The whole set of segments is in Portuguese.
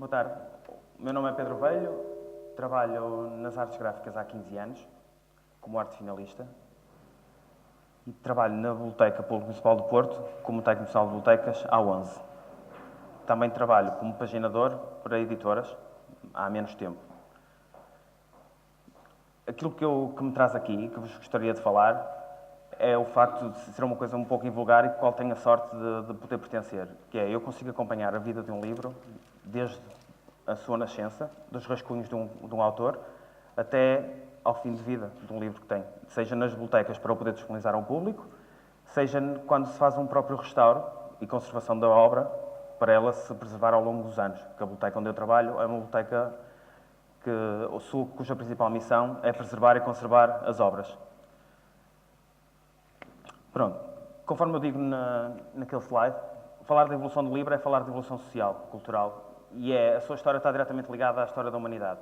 Boa tarde. O meu nome é Pedro Velho, trabalho nas artes gráficas há 15 anos, como arte finalista, e trabalho na Biblioteca Pública Municipal do Porto, como técnico nacional de bibliotecas, há 11. Também trabalho como paginador para editoras, há menos tempo. Aquilo que me traz aqui, que vos gostaria de falar, é o facto de ser uma coisa um pouco invulgar e com a qual tenho a sorte de poder pertencer, que é, eu consigo acompanhar a vida de um livro desde a sua nascença, dos rascunhos de um autor, até ao fim de vida de um livro que tem, seja nas bibliotecas para o poder disponibilizar ao público, seja quando se faz um próprio restauro e conservação da obra, para ela se preservar ao longo dos anos. Que a biblioteca onde eu trabalho é uma biblioteca cuja principal missão é preservar e conservar as obras. Pronto, conforme eu digo naquele slide, falar da evolução do livro é falar de evolução social, cultural, e a sua história está diretamente ligada à história da humanidade.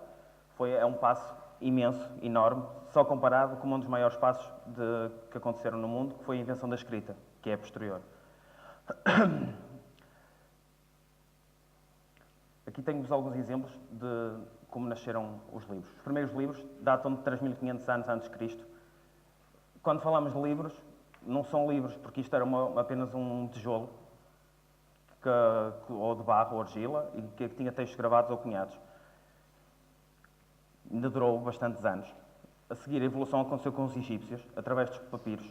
É um passo imenso, enorme, só comparado com um dos maiores passos que aconteceram no mundo, que foi a invenção da escrita, que é posterior. Aqui tenho-vos alguns exemplos de como nasceram os livros. Os primeiros livros datam de 3.500 anos antes de Cristo. Quando falamos de livros, não são livros, porque isto era apenas um tijolo, ou de barro ou argila, e que tinha textos gravados ou cunhados. Ainda durou bastantes anos. A seguir, a evolução aconteceu com os egípcios, através dos papiros,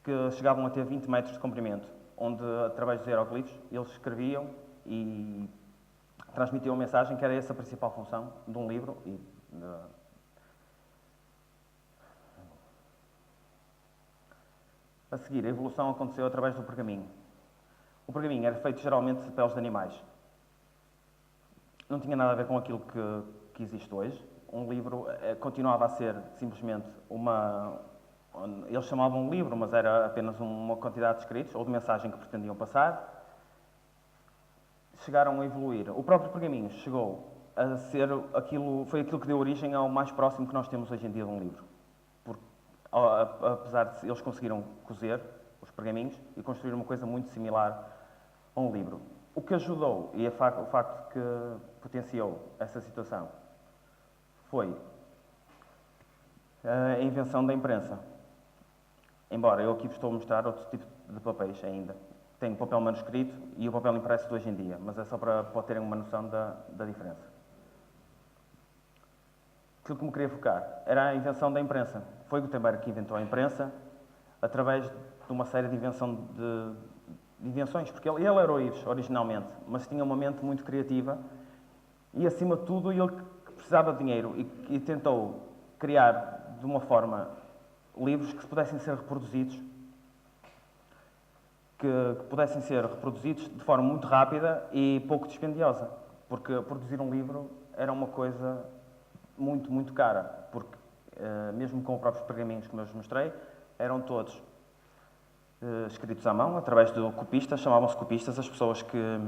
que chegavam a ter 20 metros de comprimento, onde, através dos hieroglifos, eles escreviam e transmitiam a mensagem, que era essa a principal função de um livro. A seguir, a evolução aconteceu através do pergaminho. O pergaminho era feito geralmente de peles de animais. Não tinha nada a ver com aquilo que existe hoje. Um livro continuava a ser simplesmente eles chamavam livro, mas era apenas uma quantidade de escritos ou de mensagem que pretendiam passar. Chegaram a evoluir. O próprio pergaminho chegou a ser foi aquilo que deu origem ao mais próximo que nós temos hoje em dia de um livro. Apesar de eles conseguiram cozer os pergaminhos e construir uma coisa muito similar a um livro. O que ajudou, e o facto que potenciou essa situação, foi a invenção da imprensa. Embora eu aqui vos estou a mostrar outro tipo de papéis ainda. Tenho o papel manuscrito e o papel impresso de hoje em dia, mas é só para terem uma noção da diferença. Aquilo que me queria focar era a invenção da imprensa. Foi Gutenberg que inventou a imprensa através de uma série de invenções, porque ele era ourives originalmente, mas tinha uma mente muito criativa e, acima de tudo, ele precisava de dinheiro e tentou criar de uma forma livros que pudessem ser reproduzidos, de forma muito rápida e pouco dispendiosa, porque produzir um livro era uma coisa muito, muito cara, porque mesmo com os próprios pergaminhos, como eu vos mostrei, eram todos escritos à mão, através de copistas, chamavam-se copistas, as pessoas que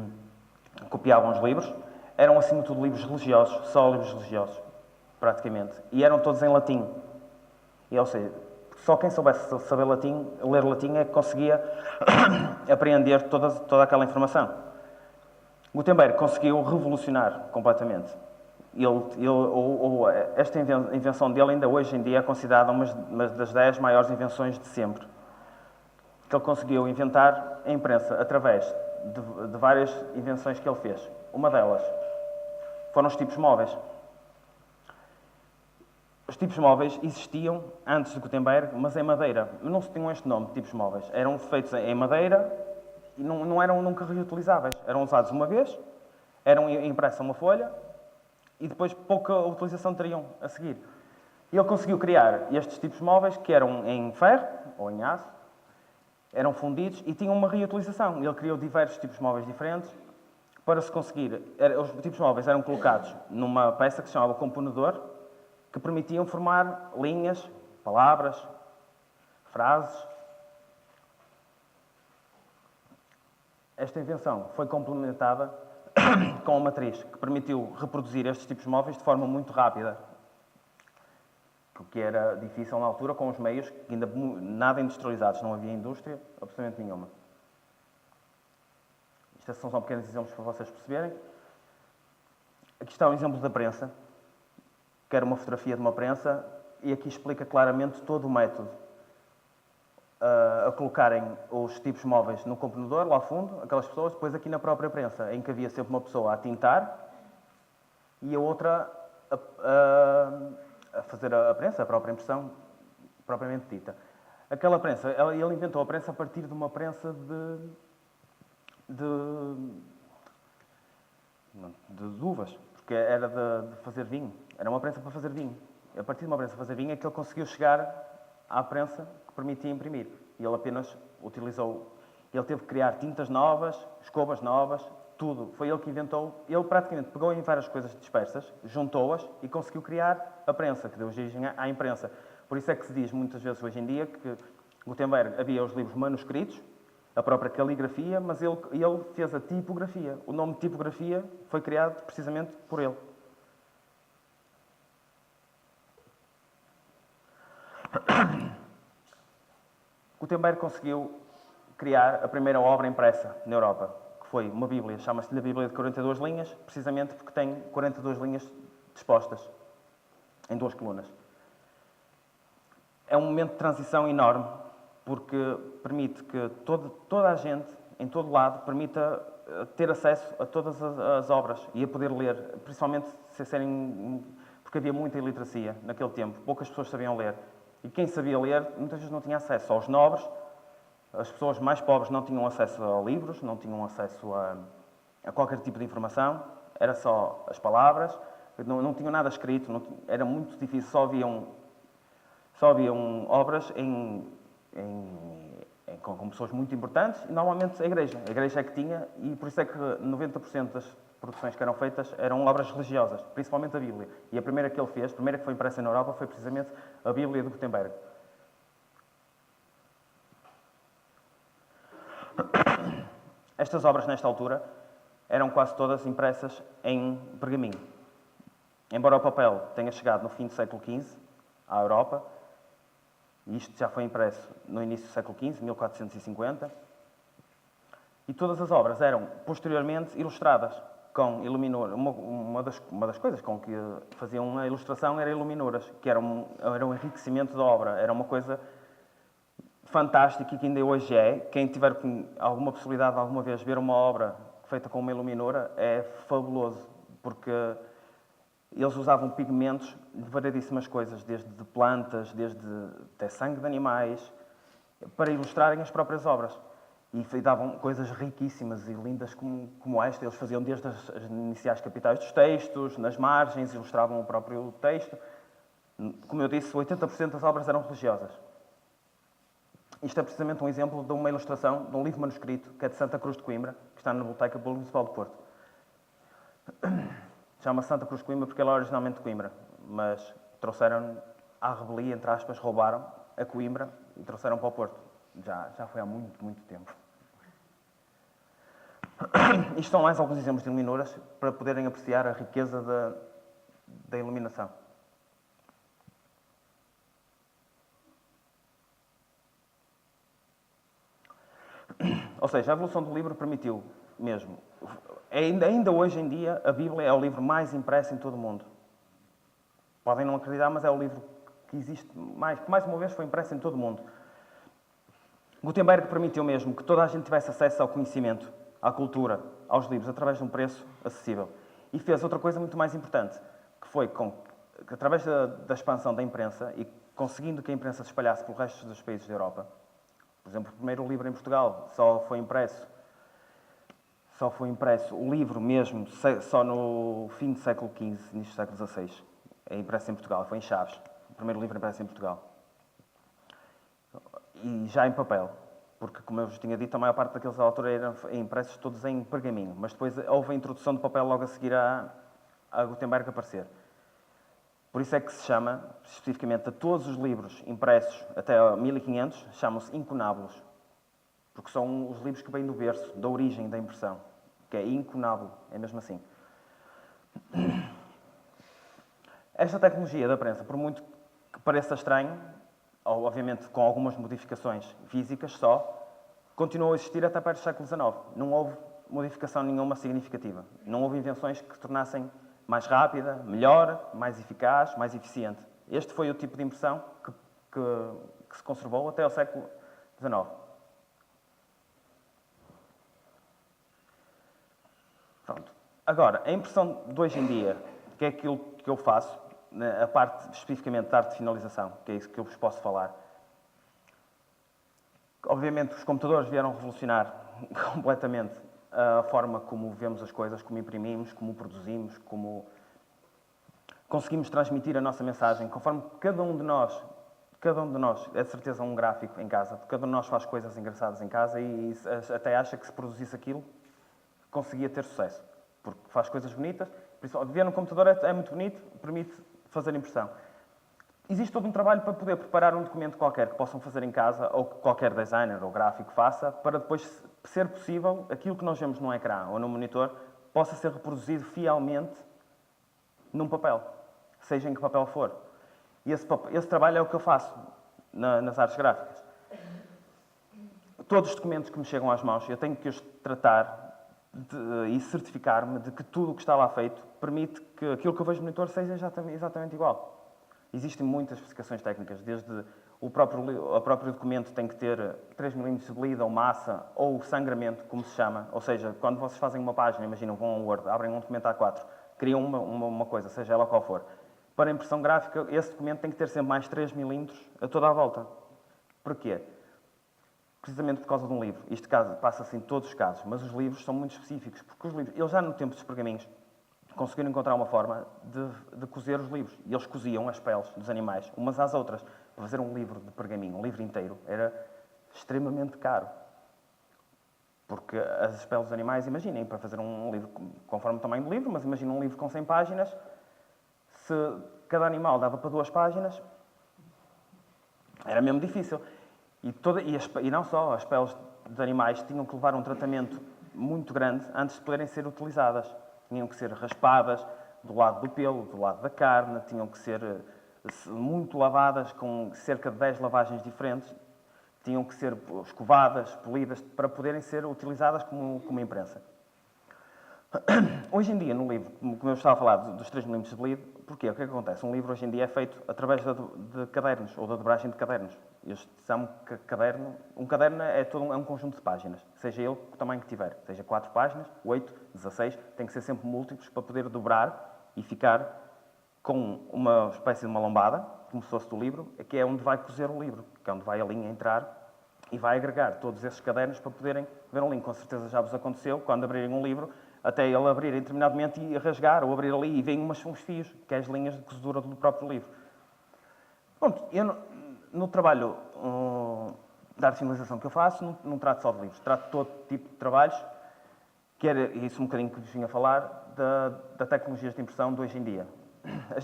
copiavam os livros, eram acima de tudo livros religiosos, só livros religiosos, praticamente, e eram todos em latim, ou seja, só quem soubesse ler latim é que conseguia apreender toda aquela informação. Gutenberg conseguiu revolucionar completamente. Esta invenção dele ainda hoje em dia é considerada uma das 10 maiores invenções de sempre. Que ele conseguiu inventar a imprensa através de várias invenções que ele fez. Uma delas foram os tipos móveis. Os tipos móveis existiam antes de Gutenberg, mas em madeira. Não se tinham este nome de tipos móveis. Eram feitos em madeira e não eram nunca reutilizáveis. Eram usados uma vez, eram impressa uma folha e depois pouca utilização teriam a seguir. E ele conseguiu criar estes tipos móveis que eram em ferro ou em aço, eram fundidos e tinham uma reutilização. Ele criou diversos tipos móveis diferentes para se conseguir. Os tipos móveis eram colocados numa peça que se chamava componedor, que permitiam formar linhas, palavras, frases. Esta invenção foi complementada com uma matriz que permitiu reproduzir estes tipos móveis de forma muito rápida, o que era difícil na altura, com os meios ainda nada industrializados, não havia indústria absolutamente nenhuma. Isto são só pequenos exemplos para vocês perceberem. Aqui está um exemplo da prensa, que era uma fotografia de uma prensa, e aqui explica claramente todo o método. A colocarem os tipos móveis no computador, lá ao fundo, aquelas pessoas, depois aqui na própria prensa, em que havia sempre uma pessoa a tintar e a outra a fazer a prensa, a própria impressão, propriamente dita. Aquela prensa, ele inventou a prensa a partir de uma prensa de uvas, porque era de fazer vinho. Era uma prensa para fazer vinho. A partir de uma prensa para fazer vinho é que ele conseguiu chegar à prensa que permitia imprimir. E ele apenas utilizou... Ele teve que criar tintas novas, escovas novas, tudo. Foi ele que inventou. Ele praticamente pegou em várias coisas dispersas, juntou-as e conseguiu criar a prensa, que deu origem à imprensa. Por isso é que se diz muitas vezes hoje em dia que Gutenberg havia os livros manuscritos, a própria caligrafia, mas ele fez a tipografia. O nome de tipografia foi criado precisamente por ele. Gutenberg conseguiu criar a primeira obra impressa na Europa, que foi uma Bíblia, chama-se-lhe a Bíblia de 42 linhas, precisamente porque tem 42 linhas dispostas em 2 colunas. É um momento de transição enorme, porque permite que toda a gente, em todo lado, permita ter acesso a todas as obras e a poder ler, principalmente se serem... porque havia muita iliteracia naquele tempo, poucas pessoas sabiam ler. E quem sabia ler, muitas vezes não tinha acesso aos nobres, as pessoas mais pobres não tinham acesso a livros, não tinham acesso a qualquer tipo de informação, era só as palavras, não tinham nada escrito, era muito difícil, só haviam obras com pessoas muito importantes e normalmente a igreja é que tinha, e por isso é que 90% das produções que eram feitas eram obras religiosas, principalmente a Bíblia. E a primeira que ele fez, a primeira que foi impressa na Europa, foi precisamente a Bíblia de Gutenberg. Estas obras, nesta altura, eram quase todas impressas em pergaminho. Embora o papel tenha chegado no fim do século XV à Europa, e isto já foi impresso no início do século XV, 1450, e todas as obras eram, posteriormente, ilustradas com iluminuras. Uma das coisas com que faziam a ilustração era iluminuras, que era um enriquecimento da obra. Era uma coisa fantástica e que ainda hoje é. Quem tiver alguma possibilidade de alguma vez ver uma obra feita com uma iluminura é fabuloso, porque eles usavam pigmentos de variedíssimas coisas, desde de plantas, desde até sangue de animais, para ilustrarem as próprias obras. E davam coisas riquíssimas e lindas como esta. Eles faziam desde as iniciais capitais dos textos, nas margens, ilustravam o próprio texto. Como eu disse, 80% das obras eram religiosas. Isto é precisamente um exemplo de uma ilustração de um livro manuscrito, que é de Santa Cruz de Coimbra, que está na Biblioteca Municipal de Porto. Chama-se Santa Cruz de Coimbra porque ela é originalmente de Coimbra, mas trouxeram à rebelia, entre aspas, roubaram a Coimbra e trouxeram para o Porto. Já foi há muito, muito tempo. Isto são mais alguns exemplos de iluminuras para poderem apreciar a riqueza da iluminação. Ou seja, a evolução do livro permitiu mesmo. Ainda hoje em dia, a Bíblia é o livro mais impresso em todo o mundo. Podem não acreditar, mas é o livro que existe que mais uma vez foi impresso em todo o mundo. Gutenberg permitiu mesmo que toda a gente tivesse acesso ao conhecimento, à cultura, aos livros, através de um preço acessível. E fez outra coisa muito mais importante, que foi que através da expansão da imprensa e conseguindo que a imprensa se espalhasse pelo resto dos países da Europa. Por exemplo, o primeiro livro em Portugal só foi impresso o livro mesmo só no fim do século XV, início do século XVI. É impresso em Portugal, foi em Chaves. O primeiro livro impresso em Portugal. E já em papel, porque, como eu vos tinha dito, a maior parte daqueles autores eram impressos todos em pergaminho, mas depois houve a introdução do papel logo a seguir a Gutenberg aparecer. Por isso é que se chama, especificamente, a todos os livros impressos até 1500, chamam-se incunábulos, porque são os livros que vêm do berço, da origem da impressão, que é incunábulo, é mesmo assim. Esta tecnologia da prensa, por muito que pareça estranho, obviamente com algumas modificações físicas só, continuou a existir até perto do século XIX. Não houve modificação nenhuma significativa. Não houve invenções que tornassem mais rápida, melhor, mais eficaz, mais eficiente. Este foi o tipo de impressão que se conservou até ao século XIX. Pronto. Agora, a impressão de hoje em dia, que é aquilo que eu faço, a parte especificamente da arte de finalização, que é isso que eu vos posso falar. Obviamente, os computadores vieram revolucionar completamente a forma como vemos as coisas, como imprimimos, como produzimos, como conseguimos transmitir a nossa mensagem, conforme cada um de nós, é de certeza um gráfico em casa, cada um de nós faz coisas engraçadas em casa e até acha que se produzisse aquilo, conseguia ter sucesso, porque faz coisas bonitas, ver no computador é muito bonito, permite fazer impressão. Existe todo um trabalho para poder preparar um documento qualquer que possam fazer em casa, ou que qualquer designer ou gráfico faça, para depois ser possível, aquilo que nós vemos no ecrã ou no monitor, possa ser reproduzido fielmente num papel, seja em que papel for. E esse trabalho é o que eu faço nas artes gráficas. Todos os documentos que me chegam às mãos, eu tenho que os tratar e certificar-me de que tudo o que está lá feito permite que aquilo que eu vejo no monitor seja exatamente igual. Existem muitas especificações técnicas, desde o próprio documento tem que ter 3 mm de lida ou massa, ou sangramento, como se chama. Ou seja, quando vocês fazem uma página, imaginam, vão ao Word, abrem um documento A4, criam uma coisa, seja ela qual for. Para a impressão gráfica, esse documento tem que ter sempre mais 3 mm a toda a volta. Porquê? Precisamente por causa de um livro. Isto passa-se em todos os casos, mas os livros são muito específicos, porque os livros, eles já no tempo dos pergaminhos, conseguiram encontrar uma forma de cozer os livros. E eles coziam as peles dos animais, umas às outras. Para fazer um livro de pergaminho, um livro inteiro, era extremamente caro. Porque as peles dos animais, imaginem, para fazer um livro conforme o tamanho do livro, mas imaginem um livro com 100 páginas, se cada animal dava para 2 páginas, era mesmo difícil. E não só, as peles dos animais tinham que levar um tratamento muito grande antes de poderem ser utilizadas. Tinham que ser raspadas do lado do pelo, do lado da carne, tinham que ser muito lavadas, com cerca de 10 lavagens diferentes, tinham que ser escovadas, polidas, para poderem ser utilizadas como imprensa. Hoje em dia, no livro, como eu estava a falar dos 3 mm de lead, porquê? O que é que acontece? Um livro hoje em dia é feito através de cadernos, ou da dobragem de cadernos. Eles chamam que caderno... Um caderno é um conjunto de páginas, seja ele o tamanho que tiver. Seja 4 páginas, 8, 16, tem que ser sempre múltiplos para poder dobrar e ficar com uma espécie de uma lombada, como se fosse do livro, que é onde vai cozer o livro, que é onde vai a linha entrar e vai agregar todos esses cadernos para poderem ver um link. Com certeza já vos aconteceu, quando abrirem um livro, até ele abrir em determinado momento e rasgar, ou abrir ali e vêm uns fios, que é as linhas de costura do próprio livro. Pronto, eu no trabalho da arte de finalização que eu faço, não trato só de livros, trato de todo tipo de trabalhos, que era isso um bocadinho que vos vinha a falar, da tecnologias de impressão de hoje em dia.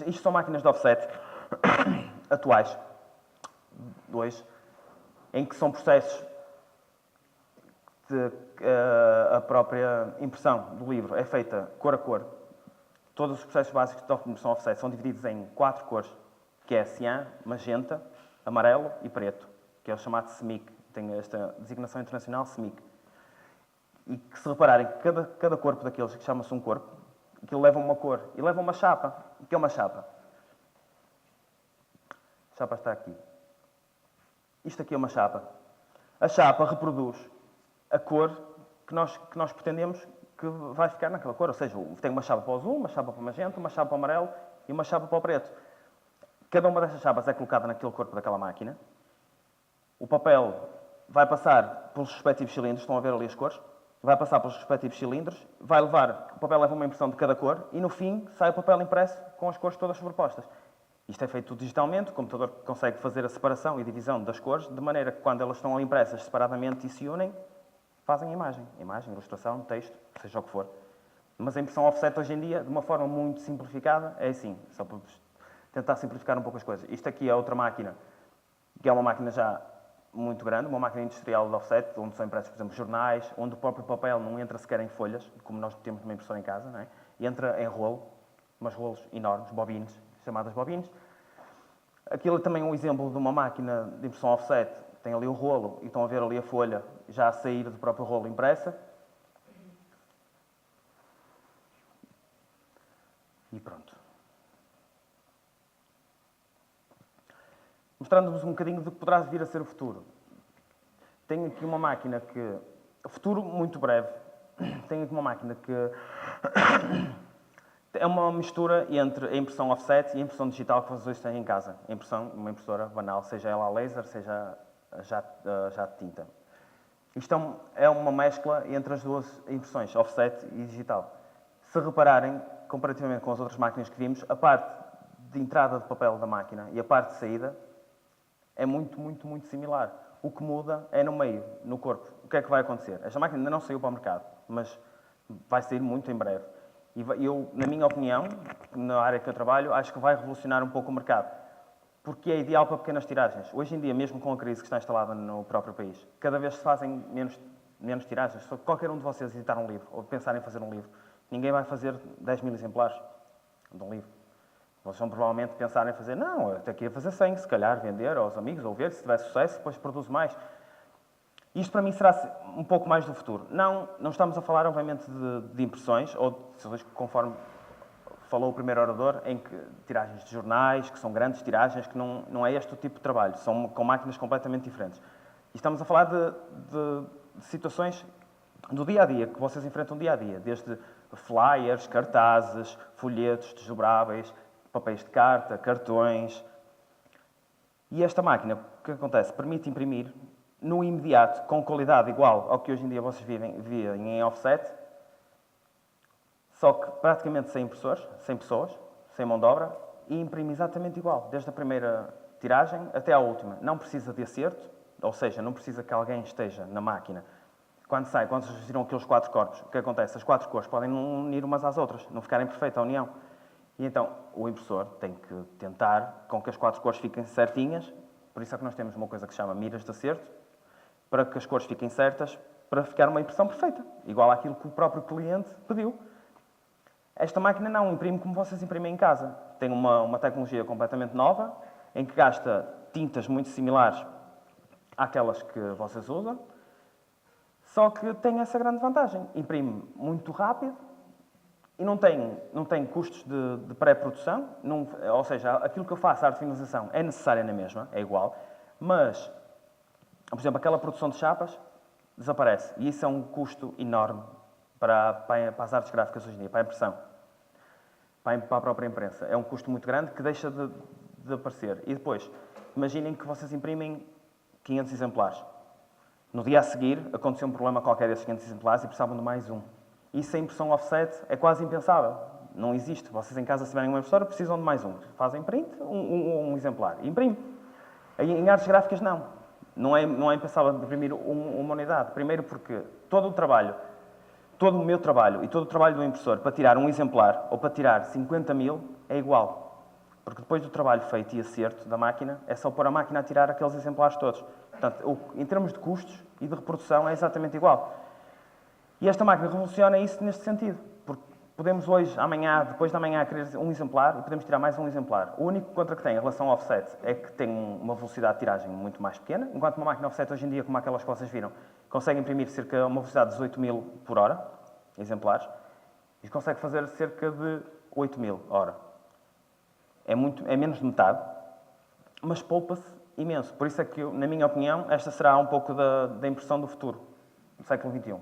Isto são máquinas de offset atuais, hoje, em que são processos a própria impressão do livro é feita cor a cor. Todos os processos básicos de impressão offset são divididos em 4 cores, que é cian, magenta, amarelo e preto, que é o chamado SMIC. Tem esta designação internacional SMIC. E que se repararem, cada corpo daqueles, que chama-se um corpo, aquilo leva uma cor e leva uma chapa. O que é uma chapa? A chapa está aqui. Isto aqui é uma chapa. A chapa reproduz a cor que nós pretendemos que vai ficar naquela cor. Ou seja, tem uma chapa para o azul, uma chapa para o magenta, uma chapa para o amarelo e uma chapa para o preto. Cada uma dessas chapas é colocada naquele corpo daquela máquina. O papel vai passar pelos respectivos cilindros, estão a ver ali as cores? Vai passar pelos respectivos cilindros, o papel leva uma impressão de cada cor e no fim sai o papel impresso com as cores todas sobrepostas. Isto é feito digitalmente, o computador consegue fazer a separação e divisão das cores, de maneira que quando elas estão ali impressas separadamente e se unem, fazem a imagem, ilustração, texto, seja o que for. Mas a impressão offset hoje em dia, de uma forma muito simplificada, é assim, só para tentar simplificar um pouco as coisas. Isto aqui é outra máquina, que é uma máquina já muito grande, uma máquina industrial de offset, onde são impressos, por exemplo, jornais, onde o próprio papel não entra sequer em folhas, como nós temos uma impressora em casa, não é? E entra em rolo, umas rolos enormes, bobines, chamadas bobines. Aquilo é também um exemplo de uma máquina de impressão offset. Tem ali o rolo e estão a ver ali a folha já a sair do próprio rolo impressa. E mostrando-vos um bocadinho do que poderá vir a ser o futuro. Tenho aqui uma máquina que... Futuro muito breve. Tenho aqui uma máquina que é uma mistura entre a impressão offset e a impressão digital que vocês hoje têm em casa. Uma impressora banal, seja ela a laser, seja já de tinta. Isto é uma mescla entre as duas impressões, offset e digital. Se repararem, comparativamente com as outras máquinas que vimos, a parte de entrada de papel da máquina e a parte de saída é muito, muito, muito similar. O que muda é no meio, no corpo. O que é que vai acontecer? Esta máquina ainda não saiu para o mercado, mas vai sair muito em breve. E eu, na minha opinião, na área que eu trabalho, acho que vai revolucionar um pouco o mercado. Porque é ideal para pequenas tiragens. Hoje em dia, mesmo com a crise que está instalada no próprio país, cada vez se fazem menos tiragens. Se qualquer um de vocês editar um livro ou pensar em fazer um livro, ninguém vai fazer 10.000 exemplares de um livro. Vocês vão provavelmente pensar em fazer, não, eu até queria fazer 100, se calhar vender aos amigos ou ver, se tiver sucesso, depois produzo mais. Isto para mim será um pouco mais do futuro. Não estamos a falar, obviamente, de impressões, ou conforme falou o primeiro orador, em que tiragens de jornais, que são grandes tiragens, que não é este o tipo de trabalho, são com máquinas completamente diferentes. E estamos a falar de situações do dia-a-dia, que vocês enfrentam dia-a-dia, desde flyers, cartazes, folhetos desdobráveis, papéis de carta, cartões. E esta máquina, o que acontece? Permite imprimir no imediato, com qualidade igual ao que hoje em dia vocês veem em offset, só que praticamente sem impressores, sem pessoas, sem mão de obra, e imprime exatamente igual, desde a primeira tiragem até à última. Não precisa de acerto, ou seja, não precisa que alguém esteja na máquina. Quando vocês viram aqueles 4 corpos, o que acontece? As 4 cores podem não unir umas às outras, não ficarem em perfeita união. E então, o impressor tem que tentar com que as 4 cores fiquem certinhas, por isso é que nós temos uma coisa que se chama miras de acerto, para que as cores fiquem certas, para ficar uma impressão perfeita, igual àquilo que o próprio cliente pediu. Esta máquina não imprime como vocês imprimem em casa. Tem uma tecnologia completamente nova, em que gasta tintas muito similares àquelas que vocês usam, só que tem essa grande vantagem. Imprime muito rápido e não tem custos de pré-produção, ou seja, aquilo que eu faço, a arte de finalização, é necessária na mesma, é igual, mas, por exemplo, aquela produção de chapas desaparece. E isso é um custo enorme para as artes gráficas hoje em dia, para a impressão, para a própria imprensa. É um custo muito grande que deixa de aparecer. E depois, imaginem que vocês imprimem 500 exemplares. No dia a seguir, aconteceu um problema qualquer desses 500 exemplares e precisavam de mais um. Isso, a impressão offset, é quase impensável. Não existe. Vocês em casa, se tiverem uma impressora, precisam de mais um. Fazem print, um exemplar. E imprime. Em artes gráficas, não. Não é impensável imprimir uma unidade. Primeiro porque todo o meu trabalho e todo o trabalho do impressor para tirar um exemplar ou para tirar 50.000 é igual. Porque depois do trabalho feito e acerto da máquina, é só pôr a máquina a tirar aqueles exemplares todos. Portanto, em termos de custos e de reprodução, é exatamente igual. E esta máquina revoluciona isso neste sentido. Porque podemos hoje, amanhã, depois de amanhã, querer um exemplar e podemos tirar mais um exemplar. O único contra que tem em relação ao offset é que tem uma velocidade de tiragem muito mais pequena, enquanto uma máquina offset hoje em dia, como aquelas que vocês viram, consegue imprimir cerca de uma velocidade de 18.000 por hora, exemplares, e consegue fazer cerca de 8.000 hora. É menos de metade, mas poupa-se imenso. Por isso é que, na minha opinião, esta será um pouco da impressão do futuro, do século XXI.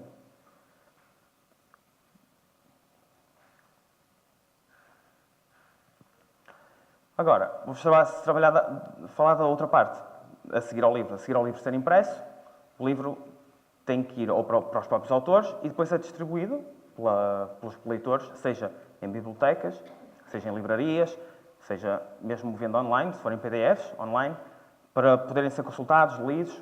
Agora, vou falar da outra parte, a seguir ao livro. A seguir ao livro ser impresso, o livro tem que ir ou para os próprios autores e depois é distribuído pelos leitores, seja em bibliotecas, seja em livrarias, seja mesmo venda online, se forem PDFs online, para poderem ser consultados, lidos.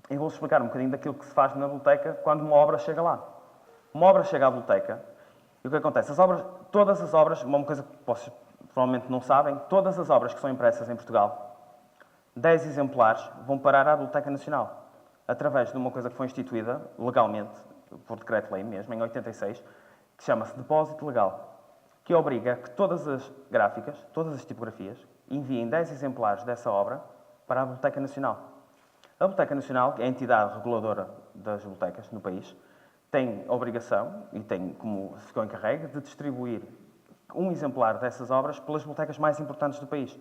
Eu vou explicar um bocadinho daquilo que se faz na biblioteca quando uma obra chega lá. Uma obra chega à biblioteca e o que acontece? Todas as obras, uma coisa que vocês provavelmente não sabem, todas as obras que são impressas em Portugal, 10 exemplares vão parar à Biblioteca Nacional, através de uma coisa que foi instituída legalmente, por decreto-lei mesmo, em 86, que chama-se Depósito Legal, que obriga que todas as gráficas, todas as tipografias, enviem 10 exemplares dessa obra para a Biblioteca Nacional. A Biblioteca Nacional, que é a entidade reguladora das bibliotecas no país, tem a obrigação, e tem como ficou encarregue, de distribuir um exemplar dessas obras pelas bibliotecas mais importantes do país,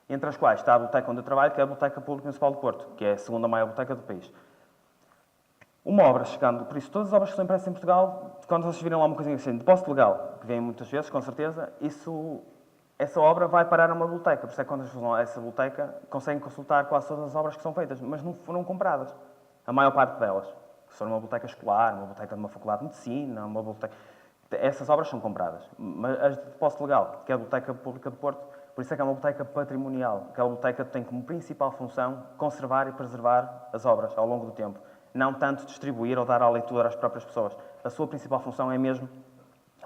entre as quais está a biblioteca onde eu trabalho, que é a Biblioteca Pública Municipal de Porto, que é a segunda maior biblioteca do país. Uma obra chegando, por isso, todas as obras que são impressas em Portugal, quando vocês virem lá uma coisinha assim, depósito legal, que vem muitas vezes, com certeza, essa obra vai parar a uma biblioteca. Por isso é que quando vocês vão a essa biblioteca, conseguem consultar quase todas as obras que são feitas, mas não foram compradas. A maior parte delas. Se for uma biblioteca escolar, uma biblioteca de uma faculdade de medicina, uma biblioteca... Essas obras são compradas. Mas as de depósito legal, que é a Biblioteca Pública de Porto, por isso é que é uma biblioteca patrimonial. Aquela biblioteca tem como principal função conservar e preservar as obras ao longo do tempo. Não tanto distribuir ou dar à leitura às próprias pessoas. A sua principal função é mesmo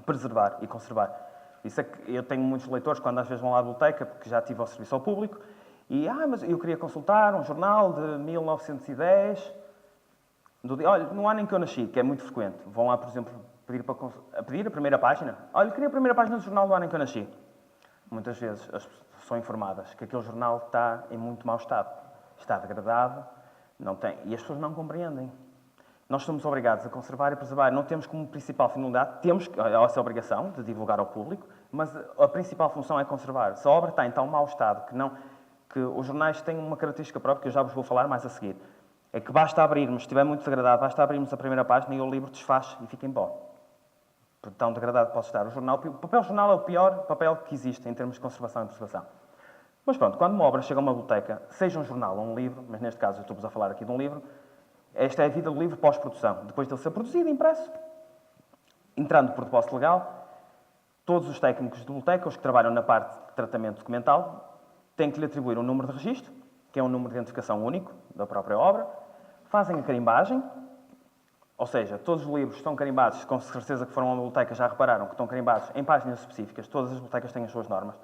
preservar e conservar. Isso é que eu tenho muitos leitores, quando às vezes vão lá à biblioteca, porque já tive ao serviço ao público, e, mas eu queria consultar um jornal de 1910, olha, no ano em que eu nasci, que é muito frequente. Vão lá, por exemplo, pedir a primeira página. Olha, queria a primeira página do jornal do ano em que eu nasci. Muitas vezes as pessoas são informadas que aquele jornal está em muito mau estado. Está degradado, não tem, e as pessoas não compreendem. Nós somos obrigados a conservar e preservar. Não temos como principal finalidade, temos essa obrigação de divulgar ao público, mas a principal função é conservar. Se a obra está em tão mau estado que os jornais têm uma característica própria, que eu já vos vou falar mais a seguir, é que basta abrirmos, se estiver muito degradado, basta abrirmos a primeira página e o livro desfaz e fica em pó. Porque tão degradado pode estar o jornal. O papel jornal é o pior papel que existe em termos de conservação e preservação. Mas pronto, quando uma obra chega a uma biblioteca, seja um jornal ou um livro, mas neste caso eu estou-vos a falar aqui de um livro, esta é a vida do livro pós-produção. Depois de ele ser produzido e impresso, entrando por depósito legal, todos os técnicos de biblioteca, os que trabalham na parte de tratamento documental, têm que lhe atribuir um número de registro, que é um número de identificação único da própria obra, fazem a carimbagem, ou seja, todos os livros estão carimbados, com certeza que foram a uma biblioteca, já repararam que estão carimbados em páginas específicas, todas as bibliotecas têm as suas normas.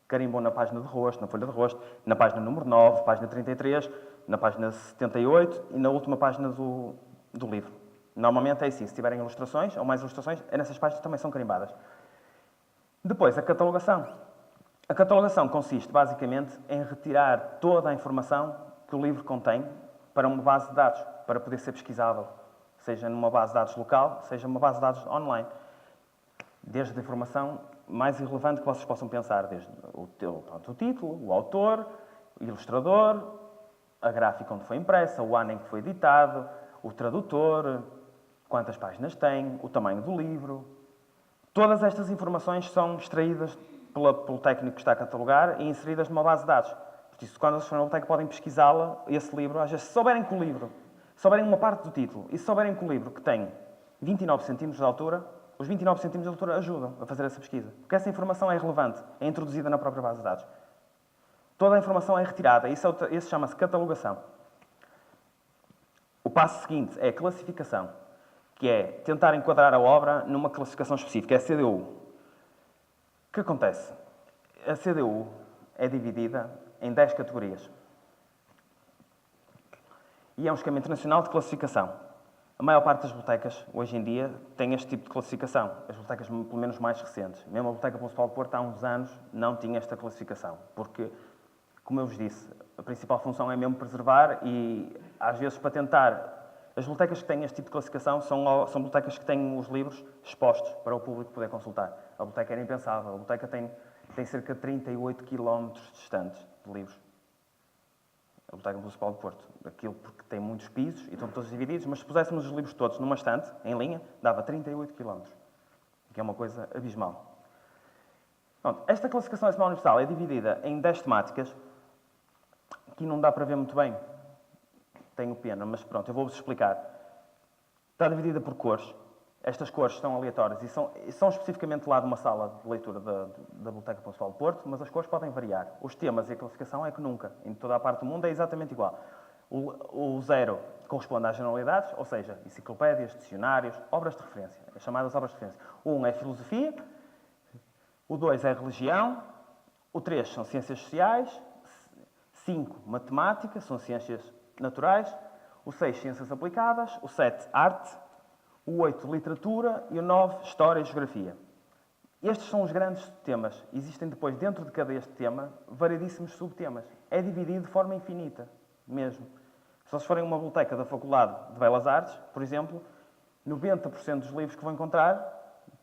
Carimbam na página de rosto, na folha de rosto, na página número 9, página 33, na página 78 e na última página do livro. Normalmente é assim, se tiverem ilustrações ou mais ilustrações, nessas páginas também são carimbadas. Depois, a catalogação. A catalogação consiste, basicamente, em retirar toda a informação que o livro contém para uma base de dados, para poder ser pesquisável, seja numa base de dados local, seja numa base de dados online. Desde a informação mais irrelevante que vocês possam pensar, desde o título, o autor, o ilustrador, a gráfica onde foi impressa, o ano em que foi editado, o tradutor, quantas páginas tem, o tamanho do livro. Todas estas informações são extraídas pelo técnico que está a catalogar e inseridas numa base de dados. Por isso, quando vocês forem na biblioteca, podem pesquisá-la, esse livro. Às vezes, se souberem que o livro, souberem uma parte do título e se souberem que o livro que tem 29 cm de altura, os 29 cm de altura ajudam a fazer essa pesquisa. Porque essa informação é relevante, é introduzida na própria base de dados. Toda a informação é retirada. Isso chama-se catalogação. O passo seguinte é a classificação, que é tentar enquadrar a obra numa classificação específica. É a CDU. O que acontece? A CDU é dividida em 10 categorias. E é um esquema internacional de classificação. A maior parte das bibliotecas, hoje em dia, tem este tipo de classificação. As bibliotecas, pelo menos mais recentes. Mesmo a Biblioteca Municipal de Porto, há uns anos, não tinha esta classificação. Porque, como eu vos disse, a principal função é mesmo preservar e, às vezes, para tentar... As bibliotecas que têm este tipo de classificação são bibliotecas que têm os livros expostos para o público poder consultar. A biblioteca era impensável. A biblioteca tem cerca de 38 km distantes de livros. A Biblioteca Municipal de Porto. Aquilo porque tem muitos pisos e estão todos divididos, mas se puséssemos os livros todos numa estante, em linha, dava 38 km. Que é uma coisa abismal. Pronto, esta classificação decimal universal é dividida em 10 temáticas que não dá para ver muito bem. Tenho pena, mas pronto, eu vou-vos explicar. Está dividida por cores. Estas cores são aleatórias e são especificamente lá de uma sala de leitura da Biblioteca Municipal de Porto, mas as cores podem variar. Os temas e a classificação é que nunca, em toda a parte do mundo, é exatamente igual. O 0 corresponde às generalidades, ou seja, enciclopédias, dicionários, obras de referência, as chamadas obras de referência. O 1 é filosofia, o 2 é religião, o 3 são ciências sociais, 5 matemática, são ciências naturais, o 6 ciências aplicadas, o 7 arte, o 8 literatura e o 9 história e geografia. Estes são os grandes temas. Existem depois, dentro de cada este tema, variedíssimos subtemas. É dividido de forma infinita, mesmo. Se vocês forem a uma biblioteca da Faculdade de Belas Artes, por exemplo, 90% dos livros que vão encontrar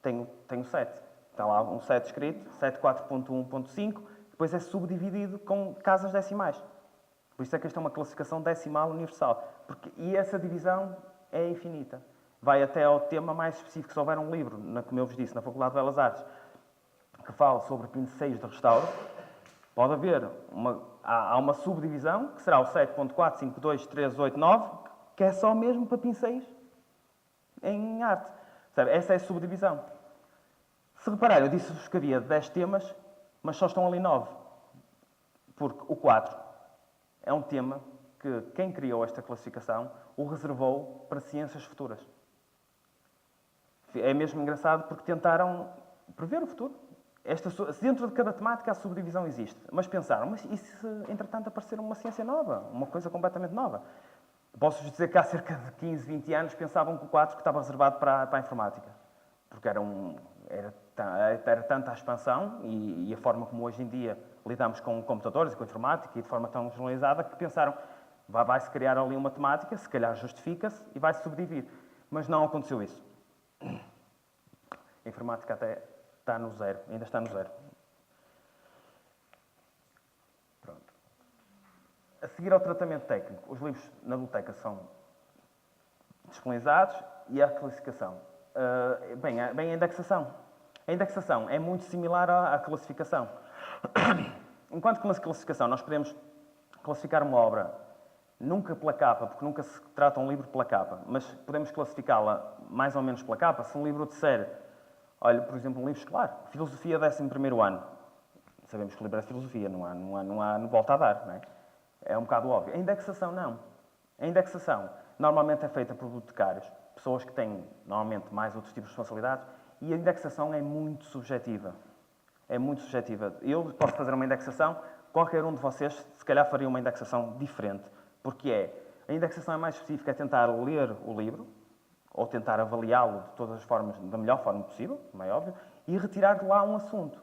tem o 7. Está lá um 7 escrito, 7.4.1.5, depois é subdividido com casas decimais. Por isso é que esta é uma classificação decimal universal. E essa divisão é infinita. Vai até ao tema mais específico. Se houver um livro, como eu vos disse, na Faculdade de Belas Artes, que fala sobre pincéis de restauro, pode haver há uma subdivisão, que será o 7.4523889, que é só mesmo para pincéis em arte. Sabe? Essa é a subdivisão. Se repararem, eu disse-vos que havia 10 temas, mas só estão ali 9. Porque o 4 é um tema que quem criou esta classificação o reservou para ciências futuras. É mesmo engraçado porque tentaram prever o futuro. Dentro de cada temática a subdivisão existe. Mas pensaram, mas e se entretanto aparecer uma ciência nova? Uma coisa completamente nova? Posso-vos dizer que há cerca de 15, 20 anos pensavam que o 4 estava reservado para a informática. Porque era tanta a expansão e a forma como hoje em dia lidamos com computadores e com informática e de forma tão generalizada que pensaram vai-se criar ali uma temática, se calhar justifica-se e vai-se subdividir. Mas não aconteceu isso. A informática até está no zero, ainda está no zero. Pronto. A seguir ao tratamento técnico, os livros na biblioteca são disponibilizados e a classificação. Bem, a indexação. A indexação é muito similar à classificação. Enquanto que na classificação nós podemos classificar uma obra nunca pela capa, porque nunca se trata um livro pela capa, mas podemos classificá-la mais ou menos pela capa. Se um livro disser, olha, por exemplo, um livro escolar, Filosofia 11º ano. Sabemos que o livro é filosofia, não há volta a dar, não é? É um bocado óbvio. A indexação não. A indexação normalmente é feita por bibliotecários, pessoas que têm normalmente mais outros tipos de responsabilidades, e a indexação é muito subjetiva. É muito subjetiva. Eu posso fazer uma indexação, qualquer um de vocês se calhar faria uma indexação diferente, porque a indexação é mais específica, é tentar ler o livro, ou tentar avaliá-lo de todas as formas, da melhor forma possível, como é óbvio, e retirar de lá um assunto.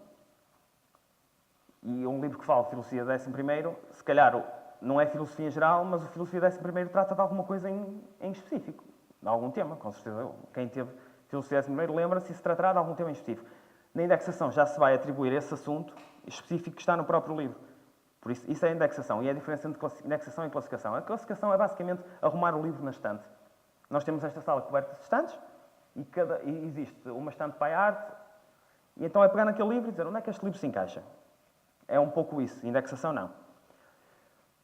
E um livro que fala de filosofia 11º, se calhar não é filosofia em geral, mas o filosofia 11º trata de alguma coisa em específico, de algum tema, com certeza. Quem teve filosofia 11º lembra-se se tratará de algum tema em específico. Na indexação já se vai atribuir esse assunto específico que está no próprio livro. Por isso é a indexação. E é a diferença entre indexação e classificação. A classificação é basicamente arrumar o livro na estante. Nós temos esta sala coberta de estantes e existe uma estante para a arte. E então é pegar naquele livro e dizer onde é que este livro se encaixa. É um pouco isso. Indexação não.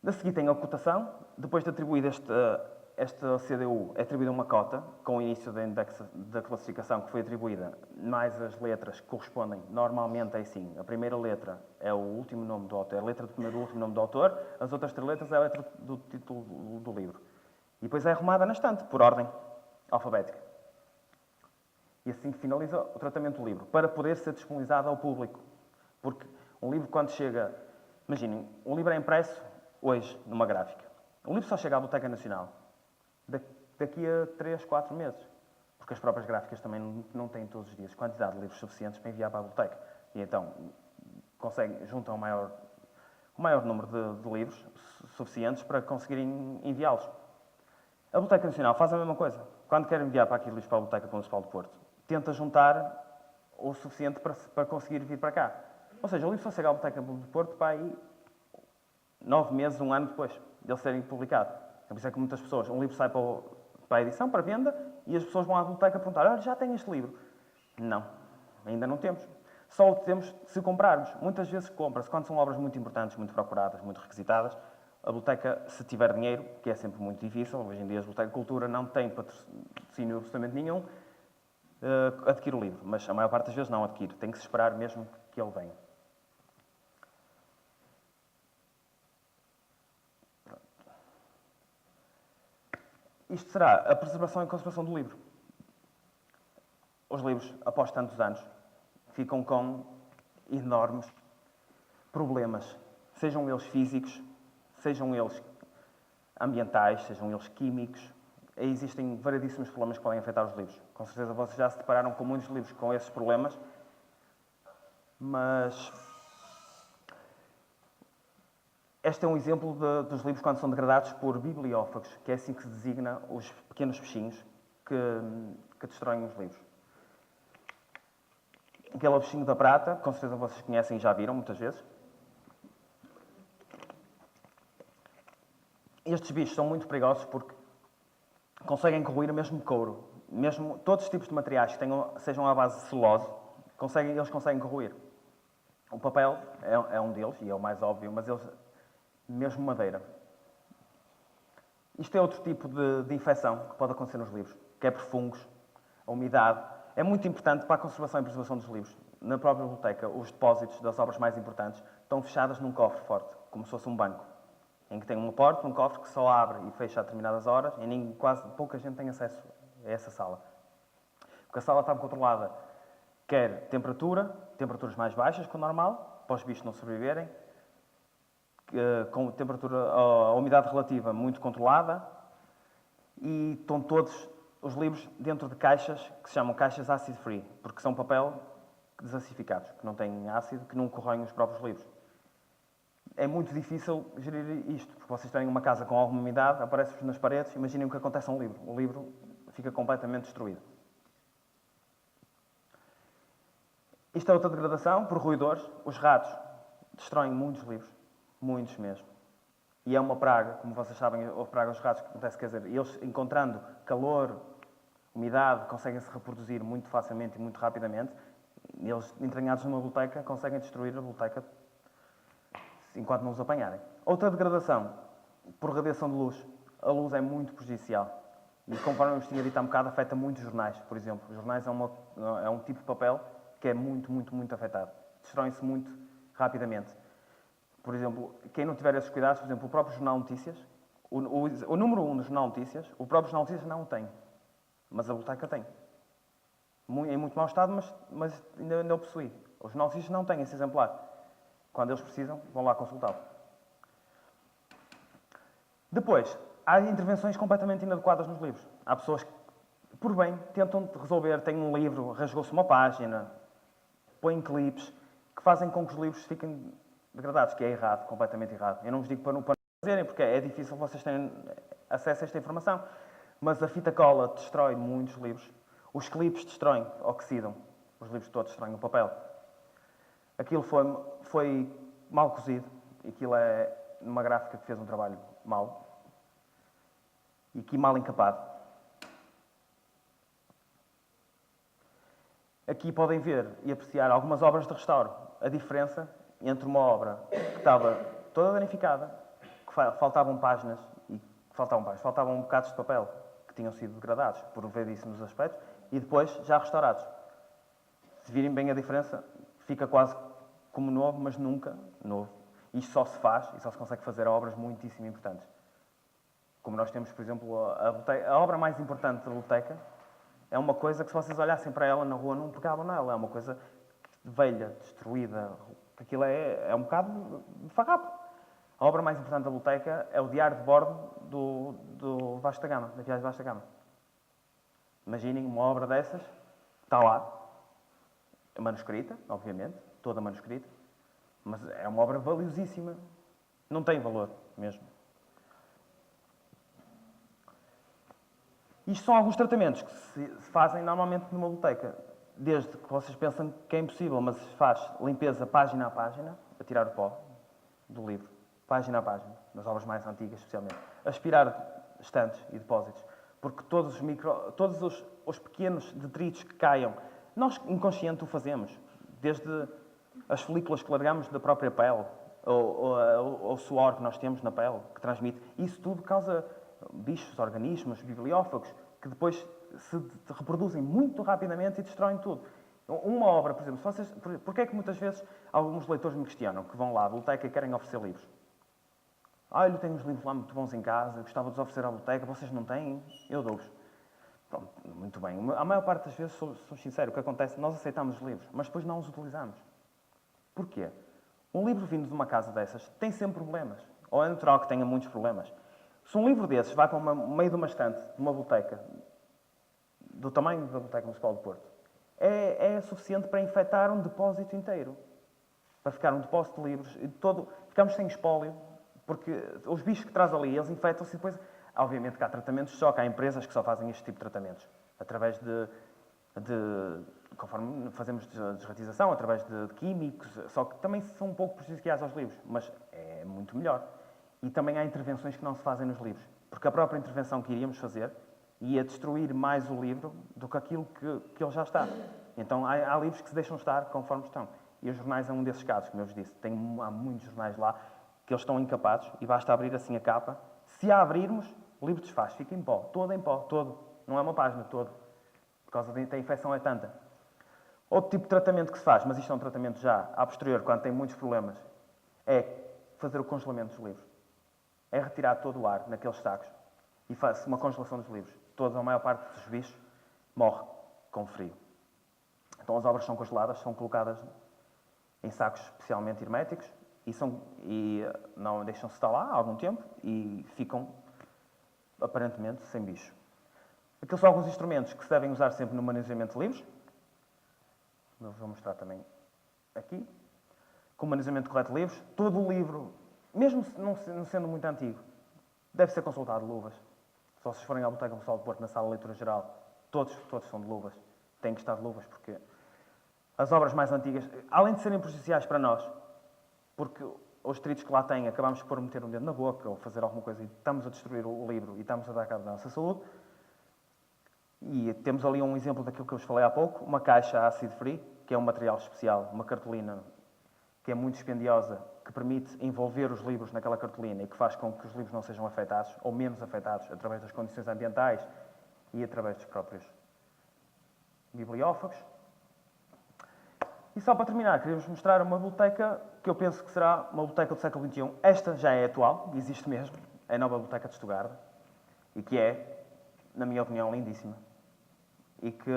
A seguir tem a cotação. Depois de atribuir esta CDU, é atribuída uma cota com o início da classificação que foi atribuída, mais as letras que correspondem. Normalmente é assim. A primeira letra é o último nome do autor, a letra do primeiro e último nome do autor. As outras 3 letras é a letra do título do livro. E depois é arrumada na estante, por ordem alfabética. E assim que finaliza o tratamento do livro, para poder ser disponibilizado ao público. Porque um livro, quando chega... Imaginem, um livro é impresso hoje, numa gráfica. Um livro só chega à Biblioteca Nacional daqui a 3, 4 meses. Porque as próprias gráficas também não têm todos os dias quantidade de livros suficientes para enviar para a biblioteca. E então, juntam o maior número de livros suficientes para conseguirem enviá-los. A Biblioteca Nacional faz a mesma coisa. Quando quer enviar para aqui livros para a Biblioteca Municipal de Porto, tenta juntar o suficiente para conseguir vir para cá. Ou seja, o livro só chega à Biblioteca de Porto para aí 9 meses, 1 ano depois de ele serem publicado. É por isso é que muitas pessoas, um livro sai para a edição, para a venda, e as pessoas vão à biblioteca perguntar, olha, já tenho este livro. Não, ainda não temos. Só o temos se comprarmos. Muitas vezes compra-se, quando são obras muito importantes, muito procuradas, muito requisitadas, a biblioteca, se tiver dinheiro, que é sempre muito difícil, hoje em dia a Biblioteca de Cultura não tem patrocínio absolutamente nenhum, adquire o livro. Mas a maior parte das vezes não adquire. Tem que se esperar mesmo que ele venha. Isto será a preservação e conservação do livro. Os livros, após tantos anos, ficam com enormes problemas, sejam eles físicos, sejam eles ambientais, sejam eles químicos. Existem variedíssimos problemas que podem afetar os livros. Com certeza vocês já se depararam com muitos livros com esses problemas, mas este é um exemplo dos livros quando são degradados por bibliófagos, que é assim que se designa os pequenos bichinhos que destroem os livros. Aquele é o bichinho da prata, com certeza vocês conhecem e já viram muitas vezes. Estes bichos são muito perigosos porque conseguem corroer mesmo couro. Mesmo todos os tipos de materiais que sejam à base de celulose, eles conseguem corroer. O papel é um deles, e é o mais óbvio, mas eles, mesmo madeira. Isto é outro tipo de infecção que pode acontecer nos livros, que é por fungos, a umidade. É muito importante para a conservação e preservação dos livros. Na própria biblioteca, os depósitos das obras mais importantes estão fechadas num cofre forte, como se fosse um banco, em que tem uma porta, um cofre que só abre e fecha a determinadas horas, e quase pouca gente tem acesso a essa sala. Porque a sala está controlada, quer temperaturas mais baixas que o normal, para os bichos não sobreviverem, com a umidade relativa muito controlada, e estão todos os livros dentro de caixas que se chamam caixas acid free, porque são papel desacidificados, que não têm ácido, que não corroem os próprios livros. É muito difícil gerir isto, porque vocês têm uma casa com alguma umidade, aparece-vos nas paredes, imaginem o que acontece a um livro. O livro fica completamente destruído. Isto é outra degradação por roedores. Os ratos destroem muitos livros, muitos mesmo. E é uma praga, como vocês sabem, a praga dos ratos que acontece, quer dizer, eles encontrando calor, umidade, conseguem se reproduzir muito facilmente e muito rapidamente. Eles, entranhados numa biblioteca, conseguem destruir a biblioteca enquanto não os apanharem. Outra degradação, por radiação de luz. A luz é muito prejudicial. E conforme eu vos tinha dito há um bocado, afeta muitos jornais, por exemplo. Os jornais é um tipo de papel que é muito, muito, muito afetado. Destroem-se muito rapidamente. Por exemplo, quem não tiver esses cuidados, por exemplo, o próprio Jornal Notícias, o número 1 do Jornal Notícias, o próprio Jornal Notícias não o tem. Mas a biblioteca tem. Em muito mau estado, mas ainda o possui. Os Jornal Notícias não têm esse exemplar. Quando eles precisam, vão lá consultá-lo. Depois, há intervenções completamente inadequadas nos livros. Há pessoas que, por bem, tentam resolver, têm um livro, rasgou-se uma página, põem clipes, que fazem com que os livros fiquem degradados, que é errado, completamente errado. Eu não vos digo para não fazerem, porque é difícil vocês terem acesso a esta informação. Mas a fita cola destrói muitos livros. Os clipes destroem, oxidam. Os livros todos destroem o papel. Aquilo foi mal cozido. Aquilo é uma gráfica que fez um trabalho mau. E aqui mal encapado. Aqui podem ver e apreciar algumas obras de restauro. A diferença entre uma obra que estava toda danificada, que faltavam páginas, faltavam bocados de papel que tinham sido degradados por variedíssimos aspectos, e depois já restaurados. Se virem bem a diferença, fica quase como novo, mas nunca novo. Isto só se faz e só se consegue fazer a obras muitíssimo importantes. Como nós temos, por exemplo, a obra mais importante da biblioteca é uma coisa que, se vocês olhassem para ela na rua, não pegavam nela. É uma coisa velha, destruída. Aquilo é um bocado de farrapo. A obra mais importante da biblioteca é o diário de bordo do Vasco da Gama, da viagem de Vasco da Gama. Imaginem uma obra dessas, está lá, manuscrita, obviamente, toda manuscrita, mas é uma obra valiosíssima. Não tem valor mesmo. Isto são alguns tratamentos que se fazem normalmente numa biblioteca. Desde que vocês pensam que é impossível, mas se faz limpeza página a página, a tirar o pó do livro, página a página, nas obras mais antigas especialmente. Aspirar estantes e depósitos, porque todos os pequenos detritos que caiam, nós inconsciente o fazemos, desde as folículas que largamos da própria pele, ou o suor que nós temos na pele, que transmite, isso tudo causa bichos, organismos, bibliófagos, que depois se reproduzem muito rapidamente e destroem tudo. Uma obra, por exemplo, porque é que muitas vezes alguns leitores me questionam, que vão lá à biblioteca e querem oferecer livros? Eu tenho uns livros lá muito bons em casa, gostava de os oferecer à biblioteca, vocês não têm? Eu dou-vos. Pronto, muito bem. A maior parte das vezes, sou sincero, o que acontece, nós aceitamos os livros, mas depois não os utilizamos. Porquê? Um livro vindo de uma casa dessas tem sempre problemas. Ou é natural que tenha muitos problemas. Se um livro desses vai para o meio de uma estante, de uma biblioteca, do tamanho da Biblioteca Municipal do Porto, é suficiente para infectar um depósito inteiro. Para ficar um depósito de livros. Ficamos sem espólio, porque os bichos que traz ali, eles infectam-se e depois... Obviamente que há tratamentos só, que há empresas que só fazem este tipo de tratamentos. Através de conforme fazemos desratização através de químicos, só que também são um pouco prejudiciais aos livros, mas é muito melhor. E também há intervenções que não se fazem nos livros, porque a própria intervenção que iríamos fazer ia destruir mais o livro do que aquilo que ele já está. Então há livros que se deixam estar conforme estão. E os jornais é um desses casos, como eu vos disse. Há muitos jornais lá que eles estão encapados e basta abrir assim a capa. Se a abrirmos, o livro desfaz, fica em pó, todo. Não é uma página, todo. Por causa da infecção é tanta. Outro tipo de tratamento que se faz, mas isto é um tratamento já a posterior, quando tem muitos problemas, é fazer o congelamento dos livros. É retirar todo o ar naqueles sacos e faz uma congelação dos livros. Toda a maior parte dos bichos morre com frio. Então as obras são congeladas, são colocadas em sacos especialmente herméticos e não deixam-se estar lá há algum tempo e ficam aparentemente sem bicho. Aqueles são alguns instrumentos que se devem usar sempre no manuseamento de livros. Eu vou mostrar também aqui. Com o manuseamento correto de livros. Todo o livro, mesmo não sendo muito antigo, deve ser consultado de luvas. Se vocês forem à Biblioteca Municipal de Porto, na sala de leitura geral, todos são de luvas. Têm que estar de luvas, porque as obras mais antigas, além de serem prejudiciais para nós, porque os detritos que lá têm, acabamos por meter um dedo na boca ou fazer alguma coisa e estamos a destruir o livro e estamos a dar cabo da nossa saúde. E temos ali um exemplo daquilo que eu vos falei há pouco, uma caixa acid-free, que é um material especial, uma cartolina que é muito dispendiosa, que permite envolver os livros naquela cartolina e que faz com que os livros não sejam afetados, ou menos afetados, através das condições ambientais e através dos próprios bibliófagos. E só para terminar, queria-vos mostrar uma biblioteca que eu penso que será uma biblioteca do século XXI. Esta já é atual, existe mesmo, é a nova Biblioteca de Estugarda, e que é, na minha opinião, lindíssima. E que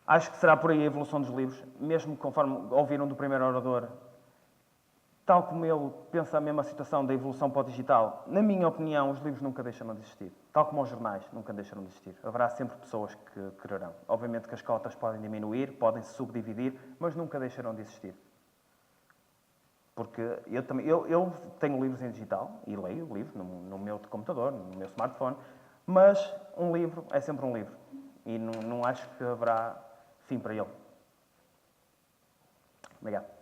acho que será por aí a evolução dos livros, mesmo conforme ouviram do primeiro orador, tal como ele pensa a mesma situação da evolução para o digital. Na minha opinião, os livros nunca deixaram de existir. Tal como os jornais nunca deixaram de existir. Haverá sempre pessoas que quererão. Obviamente que as cotas podem diminuir, podem se subdividir, mas nunca deixarão de existir. Porque eu tenho livros em digital e leio livros no meu computador, no meu smartphone, mas um livro é sempre um livro. E não acho que haverá fim para ele. Obrigado.